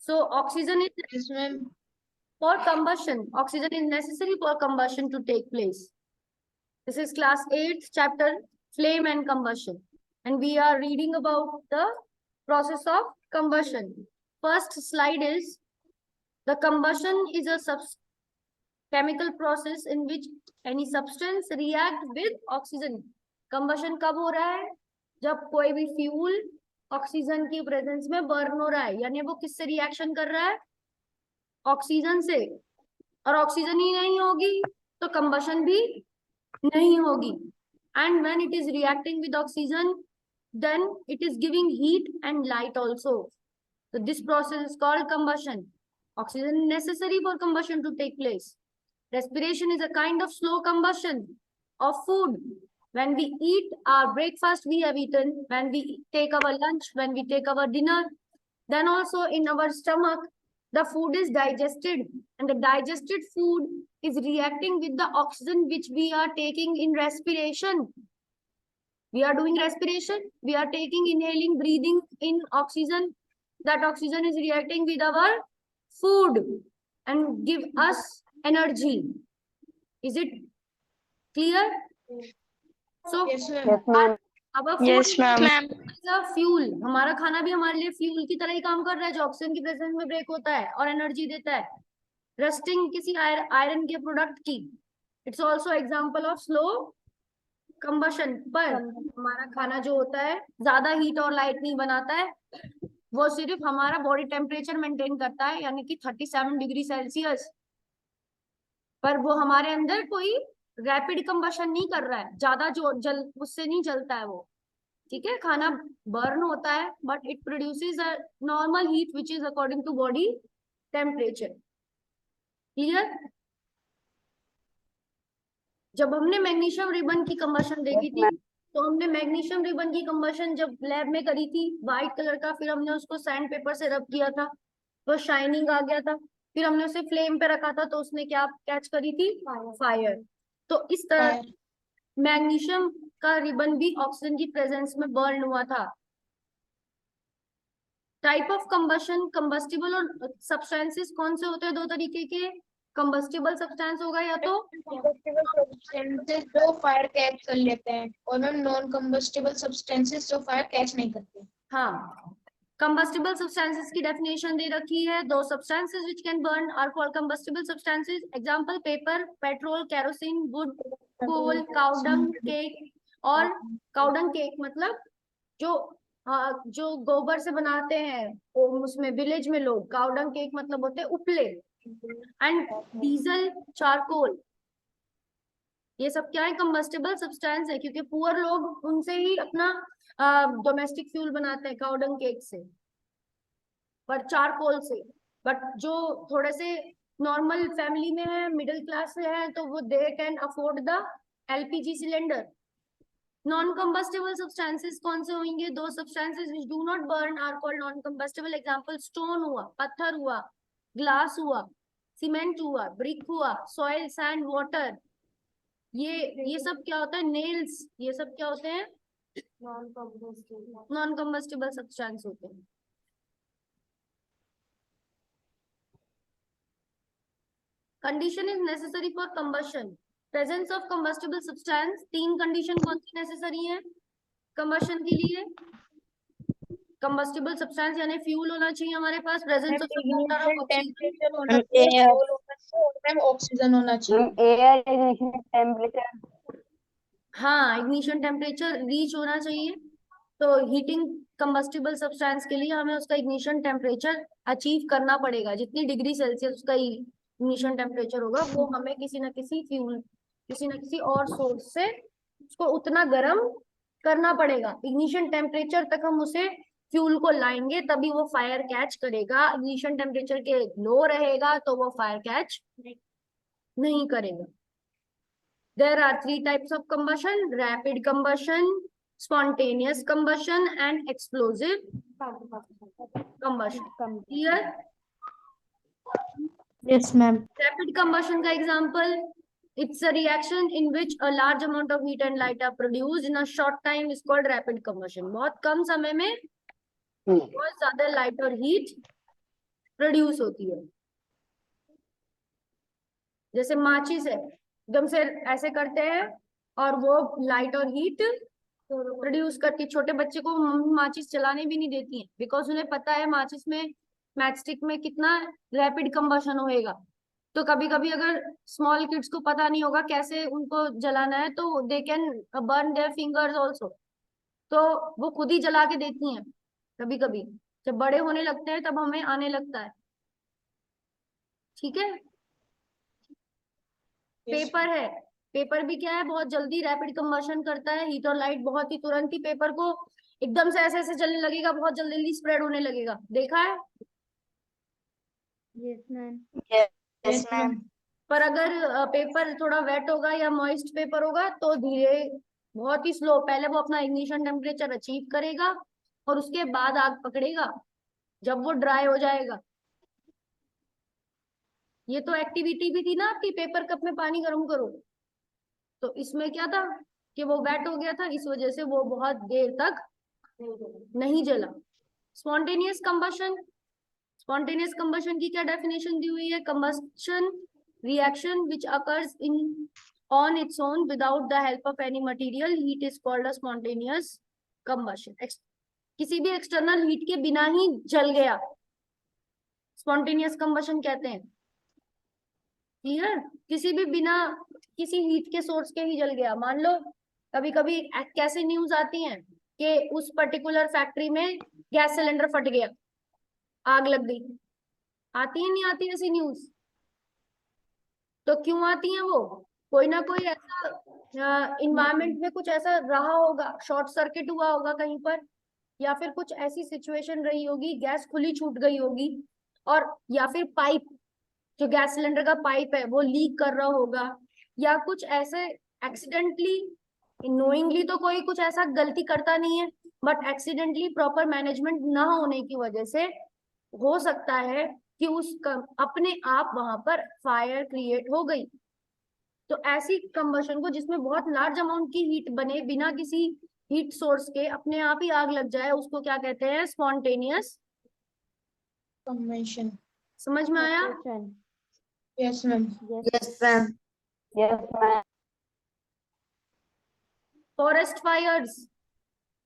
So oxygen is for combustion. Oxygen is necessary for combustion to take place. This is class 8th chapter, flame and combustion, and we are reading about the process of combustion. First slide is the combustion is a chemical process in which any substance react with oxygen. combustion कब हो रहा है? जब कोई भी fuel oxygen की presence में burn हो रहा है, यानी वो किससे रिएक्शन कर रहा है? ऑक्सीजन से। और ऑक्सीजन ही नहीं होगी तो कंबशन भी नहीं होगी। And when it is reacting with oxygen, then it is giving heat and light also. So this process is called combustion. Oxygen is necessary for combustion to take place. Respiration is a kind of slow combustion of food. When we eat our breakfast, we have eaten. When we take our lunch, when we take our dinner, then also in our stomach, the food is digested. And the digested food is reacting with the oxygen which we are taking in respiration. We are doing respiration. We are taking, inhaling, breathing in oxygen. That oxygen is reacting with our food and give us energy. Is it clear? So, Yes, ma'am. our food Yes, ma'am. is a fuel. हमारा खाना भी हमारे लिए fuel की तरह ही काम कर रहा है, जो ऑक्सीजन की प्रेजेंस में ब्रेक होता है और एनर्जी देता है। रस्टिंग किसी आयरन के प्रोडक्ट की, it's also example of slow combustion. पर हमारा खाना जो होता है ज्यादा हीट और लाइट नहीं बनाता है, वो सिर्फ हमारा बॉडी टेम्परेचर मेंटेन करता है, यानी कि 37 डिग्री सेल्सियस। पर वो हमारे अंदर कोई रैपिड कंबशन नहीं कर रहा है, ज्यादा जो उससे नहीं जलता है वो। ठीक है, खाना बर्न होता है but it produces a normal heat which is according to body temperature. Clear? जब हमने मैग्नीशियम रिबन की कंबशन देखी थी, तो हमने मैग्नीशियम रिबन की कंबशन जब लैब में करी थी, व्हाइट कलर का, फिर हमने उसको सैंड पेपर से रब किया था तो शाइनिंग आ गया था। फिर हमने उसे फ्लेम पे रखा था तो उसने क्या कैच करी थी? फायर। तो इस तरह मैग्नीशियम का रिबन भी ऑक्सीजन की प्रेजेंस में बर्न हुआ था। टाइप ऑफ कंबशन, कंबस्टिबल और सब्सटेंसेस कौन से होते हैं? दो तरीके के। कंबस्टिबल सब्सटेंस होगा या तो कंबस्टिबल सब्सटेंसेस जो फायर कैच कर लेते हैं, और मैम नॉन कंबस्टिबल सब्सटेंसेस जो फायर कैच नहीं करते। हाँ, कंबस्टिबल सब्सटेंसेस की डेफिनेशन दे रखी है। Those substances which can burn are called combustible substances. Example paper, petrol, kerosene, wood, coal, cow dung cake. और काउडंग केक मतलब जो गोबर से बनाते हैं, उसमें विलेज में लोग काउडंग केक मतलब होते हैं उपले। एंड डीजल, चारकोल, ये सब क्या है? कंबस्टिबल सब्सटेंस है, क्योंकि पुअर लोग उनसे ही अपना डोमेस्टिक फ्यूल बनाते हैं, काउडंग केक से, पर चारकोल से। बट जो थोड़े से नॉर्मल फैमिली में है, मिडिल क्लास से है, तो वो they can afford the LPG cylinder. Non combustible substances कौन से होंगे? Those substances which do not burn are called non combustible. Example stone हुआ, पत्थर हुआ, ग्लास हुआ, सीमेंट हुआ, ब्रिक हुआ, सॉइल, सैंड, वाटर। ये सब क्या होता है? नेल्स, ये सब क्या होते हैं? नॉन कंबस्टिबल सब्सटेंस होते हैं। Condition is necessary for combustion. Presence of combustible substance, तीन कंडीशन कौन सी नेसेसरी है कंबशन के लिए? कंबस्टिबल सब्सटेंस यानी फ्यूल होना चाहिए हमारे पास, प्रेजेंस ऑफ टेम्परेचर होना चाहिए, ऑक्सीजन होना चाहिए, एयर इग्निशन टेम्परेचर। हाँ, इग्निशन टेम्परेचर रीच होना चाहिए। तो हीटिंग कंबस्टिबल सब्सटेंस के लिए हमें उसका इग्निशन टेम्परेचर अचीव करना पड़ेगा। जितनी डिग्री सेल्सियस उसका इग्निशन टेम्परेचर होगा, वो हमें किसी न किसी फ्यूल, किसी न किसी और सोर्स से उसको उतना गर्म करना पड़ेगा। इग्निशन टेम्परेचर तक हम उसे फ्यूल को लाएंगे तभी वो फायर कैच करेगा। इग्निशन टेम्परेचर के लो रहेगा तो वो फायर कैच नहीं करेगा। There are three types of combustion: rapid combustion, spontaneous combustion, and explosive combustion. Clear? Yes, ma'am. Rapid combustion का example, it's a reaction in which a large amount of heat and light are produced in a short time, is called rapid combustion. बहुत कम समय में बहुत ज्यादा light और heat produce होती है। जैसे माचिस है, एकदम से ऐसे करते हैं और वो लाइट और हीट प्रोड्यूस करती है। छोटे बच्चे को मम्मी माचिस चलाने भी नहीं देती है, बिकॉज उन्हें पता है माचिस में, मैचस्टिक में कितना रैपिड कंबशन होएगा। तो कभी कभी अगर स्मॉल किड्स को पता नहीं होगा कैसे उनको जलाना है, तो they can burn their fingers also, तो वो खुद ही जला के देती हैं। कभी कभी जब बड़े होने लगते हैं तब हमें आने लगता है। ठीक है। Yes, पेपर है, पेपर भी क्या है, बहुत जल्दी रैपिड कंबशन करता है। हीट और लाइट बहुत ही तुरंत ही पेपर को एकदम से ऐसे ऐसे चलने लगेगा, बहुत जल्दी जल्दी स्प्रेड होने लगेगा। देखा है? Yes, ma'am. yes, ma'am. पर अगर पेपर थोड़ा वेट होगा या मॉइस्ट पेपर होगा तो धीरे, बहुत ही स्लो, पहले वो अपना इग्निशन टेम्परेचर अचीव करेगा और उसके बाद आग पकड़ेगा जब वो ड्राई हो जाएगा। ये तो एक्टिविटी भी थी ना आपकी, पेपर कप में पानी गर्म करो। तो इसमें क्या था कि वो वेट हो गया था, इस वजह से वो बहुत देर तक नहीं जला। स्पॉन्टेनियस कंबशन, स्पॉन्टेनियस कंबशन की क्या डेफिनेशन दी हुई है? Combustion reaction which occurs in on its own without the help of any material heat is called a spontaneous combustion. किसी भी एक्सटर्नल हीट के बिना ही जल गया, स्पॉन्टेनियस कंबशन कहते हैं। क्लियर? किसी भी बिना किसी हीट के सोर्स के ही जल गया। मान लो कभी कभी कैसे न्यूज आती हैं कि उस पर्टिकुलर फैक्ट्री में गैस सिलेंडर फट गया, आग लग गई। आती है नहीं आती ऐसी न्यूज? तो क्यों आती है वो? कोई ना कोई ऐसा इन्वायरमेंट में कुछ ऐसा रहा होगा, शॉर्ट सर्किट हुआ होगा कहीं पर, या फिर कुछ ऐसी सिचुएशन रही होगी, गैस खुली छूट गई होगी, और या फिर पाइप, जो गैस सिलेंडर का पाइप है वो लीक कर रहा होगा, या कुछ ऐसे एक्सीडेंटली, नोइंगली तो कोई कुछ ऐसा गलती करता नहीं है, बट एक्सीडेंटली प्रॉपर मैनेजमेंट ना होने की वजह से हो सकता है कि अपने आप वहां पर फायर क्रिएट हो गई। तो ऐसी कंबशन को, जिसमें बहुत लार्ज अमाउंट की हीट बने बिना किसी हीट सोर्स के अपने आप ही आग लग जाए, उसको क्या कहते हैं? Spontaneous Convention. समझ में आया? Question. Yes, ma'am. Yes, ma'am. Yes, ma'am. Forest fires,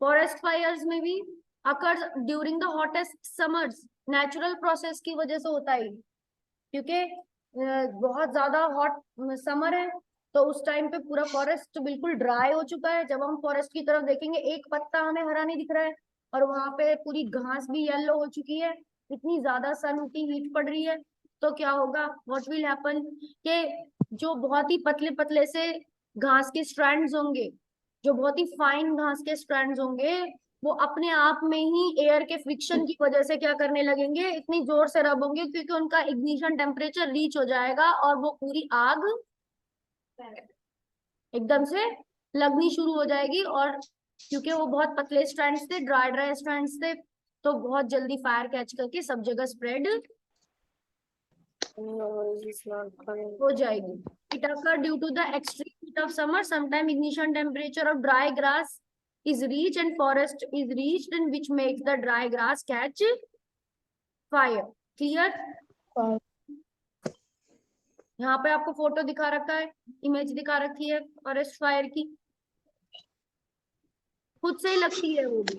forest fires में भी occurs during the hottest summers, natural process की वजह से होता है, क्योंकि बहुत ज्यादा हॉट समर है, तो उस टाइम पे पूरा फॉरेस्ट बिल्कुल ड्राई हो चुका है। जब हम फॉरेस्ट की तरफ देखेंगे, एक पत्ता हमें हरा नहीं दिख रहा है, और वहां पे पूरी घास भी येलो हो चुकी है, इतनी ज्यादा सन की हीट पड़ रही है। तो क्या होगा, व्हाट विल हैपन, कि जो बहुत ही पतले पतले से घास के स्ट्रैंड्स होंगे, जो बहुत ही फाइन घास के स्ट्रैंड्स होंगे, वो अपने आप में ही एयर के फ्रिक्शन की वजह से क्या करने लगेंगे, इतनी जोर से रब होंगे, क्योंकि उनका इग्निशन टेम्परेचर रीच हो जाएगा और वो पूरी आग एकदम से लगनी शुरू हो जाएगी। और क्योंकि वो बहुत पतले स्ट्रैंड्स थे, ड्राई ड्राई स्ट्रैंड्स थे, तो बहुत जल्दी फायर कैच करके सब जगह स्प्रेड हो जाएगी। It occurs due to the extreme heat of summer. Sometime ignition temperature of dry grass is reached and forest is reached, and which makes the dry grass catch fire. Clear? Fire. यहाँ पे आपको photo दिखा रखा है, image दिखा रखी है forest fire की, खुद से ही लगती है वो भी।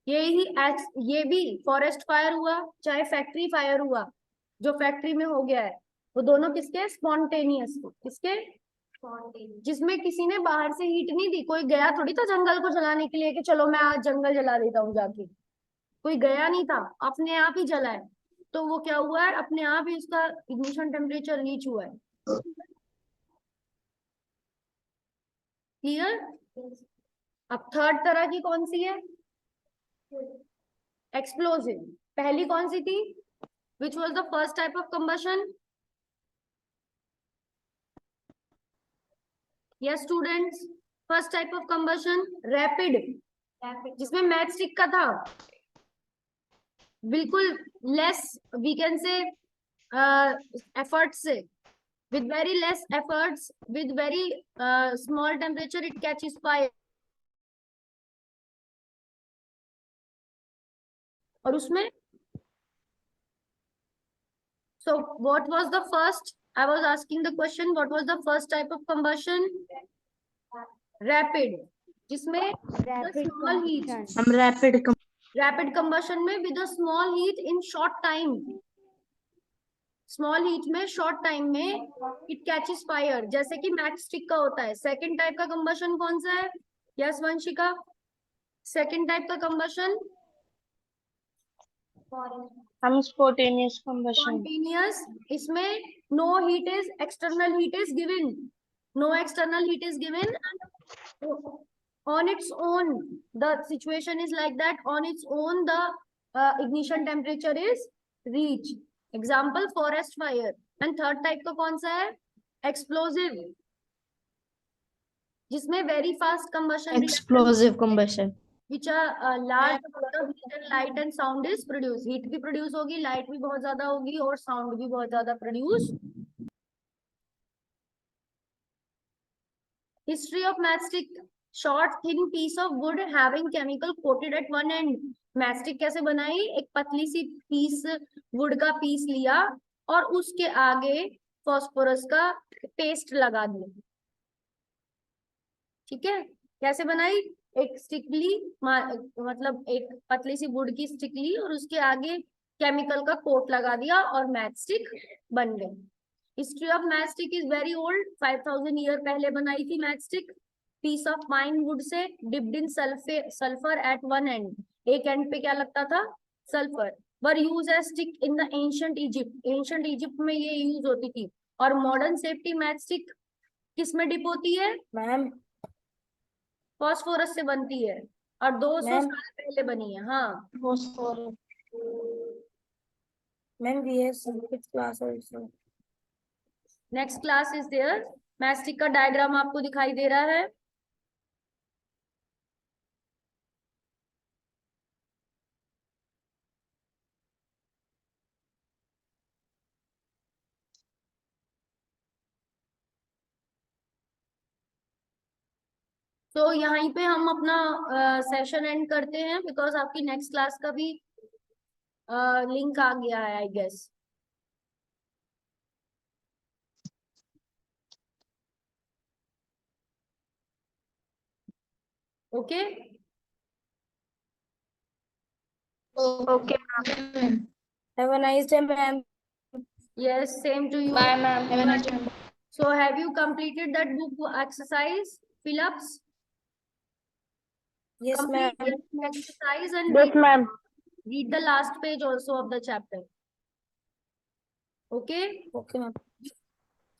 ये भी फॉरेस्ट फायर हुआ चाहे फैक्ट्री फायर हुआ, जो फैक्ट्री में हो गया है, वो दोनों किसके? स्पॉन्टेनियस। किसके? जिसमें किसी ने बाहर से हीट नहीं दी, कोई गया थोड़ी था जंगल को जलाने के लिए कि चलो मैं आज जंगल जला देता हूँ जाके, कोई गया नहीं था, अपने आप ही जला है। तो वो क्या हुआ है, अपने आप ही उसका इग्निशन टेम्परेचर रीच हुआ है। क्लियर? अब थर्ड तरह की कौन सी है? एक्सप्लोसिव। पहली कौन सी थी? Which was the first type of combustion? Yes students, first type of combustion rapid, जिसमें मैच स्टिक का था, बिल्कुल less, we can say effort से, with very less efforts, with very small temperature, it catches fire. और उसमें So what was the first? I was asking the question, what was the first type of combustion? Rapid. जिसमें the small heat. Rapid combustion में with a small heat in short time. Small heat में short time में it catches fire. जैसे कि matchstick का होता है. Second type का combustion कौन सा है? Yes, वंशिका. Second type का combustion? Spontaneous combustion. Spontaneous. इसमें no heat is external heat is given. No external heat is given. On its own, the situation is like that. On its own, the ignition temperature is reached. Example, forest fire. And third type का कौन सा है? Explosive. जिसमें very fast combustion. Explosive combustion. Which are large amount of heat and light and sound is produced. Heat भी produce होगी, light भी बहुत ज्यादा होगी और sound भी बहुत ज्यादा produce. History of matchstick: short thin piece of wood having chemical coated at one end. Matchstick कैसे बनाई? एक पतली सी piece wood का piece लिया और उसके आगे phosphorus का paste लगा दिया. ठीक है, कैसे बनाई? एक स्टिकली, मतलब एक पतली सी वुड की स्टिकली और उसके आगे केमिकल का कोट लगा दिया और मैच स्टिक बन गई. History of match stick is very old. 5000 year पहले बनाई थी match stick. Piece of pine wood से dipped in sulphur at one end. एक एंड पे क्या लगता था? Sulphur. Were used as stick in the ancient Egypt. Ancient Egypt में ये यूज होती थी. और मॉडर्न सेफ्टी मैच स्टिक किस में डिप होती है? मैम फॉस्फोरस से बनती है और 200 साल पहले बनी है. हाँ ma'am we have circuit class also. Next class is there. मैस्टिक का डायग्राम आपको दिखाई दे रहा है. तो यहीं पे हम अपना सेशन एंड करते हैं बिकॉज आपकी नेक्स्ट क्लास का भी लिंक आ गया है I guess. Okay. Okay, ma'am. Have a nice day, ma'am. Yes, same to you. Bye, ma'am. Have a nice day. So have you completed that book exercise fill-ups? Yes, ma'am. Complete the exercise and Yes, ma'am. read the last page also of the chapter. Okay. Okay, ma'am.